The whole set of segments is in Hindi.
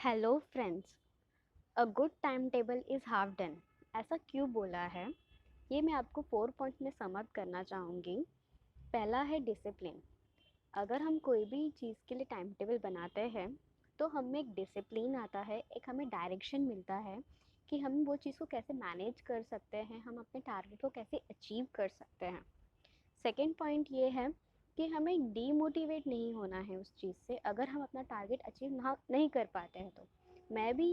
Hello friends, a good time table is half done. ऐसा क्यों बोला है? ये मैं आपको 4 पॉइंट में सम अप करना चाहूँगी। पहला है डिसिप्लिन। अगर हम कोई भी चीज़ के लिए टाइम टेबल बनाते हैं तो हमें एक डिसिप्लिन आता है, एक हमें डायरेक्शन मिलता है कि हम वो चीज़ को कैसे मैनेज कर सकते हैं, हम अपने टारगेट को कैसे अचीव कर सकते हैं। सेकेंड पॉइंट ये है कि हमें डीमोटिवेट नहीं होना है उस चीज़ से अगर हम अपना टारगेट अचीव ना नहीं कर पाते हैं तो। मैं भी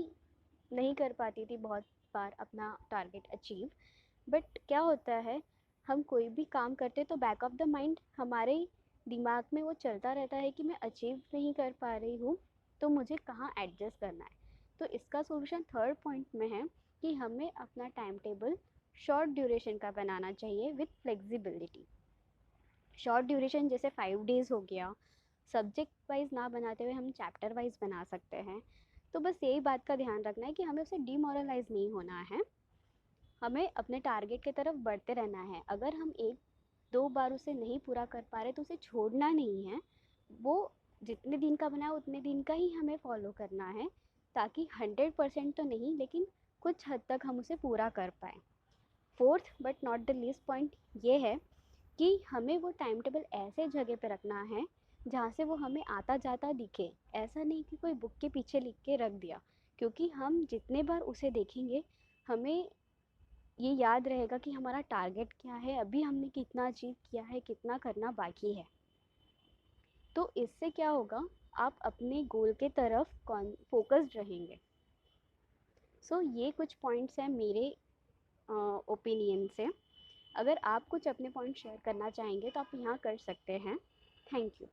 नहीं कर पाती थी बहुत बार अपना टारगेट अचीव। बट क्या होता है, हम कोई भी काम करते तो बैक ऑफ द माइंड हमारे दिमाग में वो चलता रहता है कि मैं अचीव नहीं कर पा रही हूँ, तो मुझे कहाँ एडजस्ट करना है। तो इसका सॉल्यूशन थर्ड पॉइंट में है कि हमें अपना टाइम टेबल शॉर्ट ड्यूरेशन का बनाना चाहिए विथ फ्लेक्सिबिलिटी। शॉर्ट ड्यूरेशन जैसे 5 डेज़ हो गया। सब्जेक्ट वाइज ना बनाते हुए हम चैप्टर वाइज बना सकते हैं। तो बस यही बात का ध्यान रखना है कि हमें उसे डीमोरलाइज नहीं होना है, हमें अपने टारगेट की तरफ बढ़ते रहना है। अगर हम एक दो बार उसे नहीं पूरा कर पा रहे तो उसे छोड़ना नहीं है। वो जितने दिन का बना है उतने दिन का ही हमें फॉलो करना है, ताकि 100% तो नहीं लेकिन कुछ हद तक हम उसे पूरा कर पाए। Fourth but not the least point ये है कि हमें वो टाइम टेबल ऐसे जगह पे रखना है जहाँ से वो हमें आता जाता दिखे। ऐसा नहीं कि कोई बुक के पीछे लिख के रख दिया, क्योंकि हम जितने बार उसे देखेंगे हमें ये याद रहेगा कि हमारा टारगेट क्या है, अभी हमने कितना अचीव किया है, कितना करना बाकी है। तो इससे क्या होगा, आप अपने गोल के तरफ फोकस्ड रहेंगे। ये कुछ पॉइंट्स हैं मेरे ओपिनियन से। अगर आप कुछ अपने पॉइंट शेयर करना चाहेंगे तो आप यहाँ कर सकते हैं। Thank you.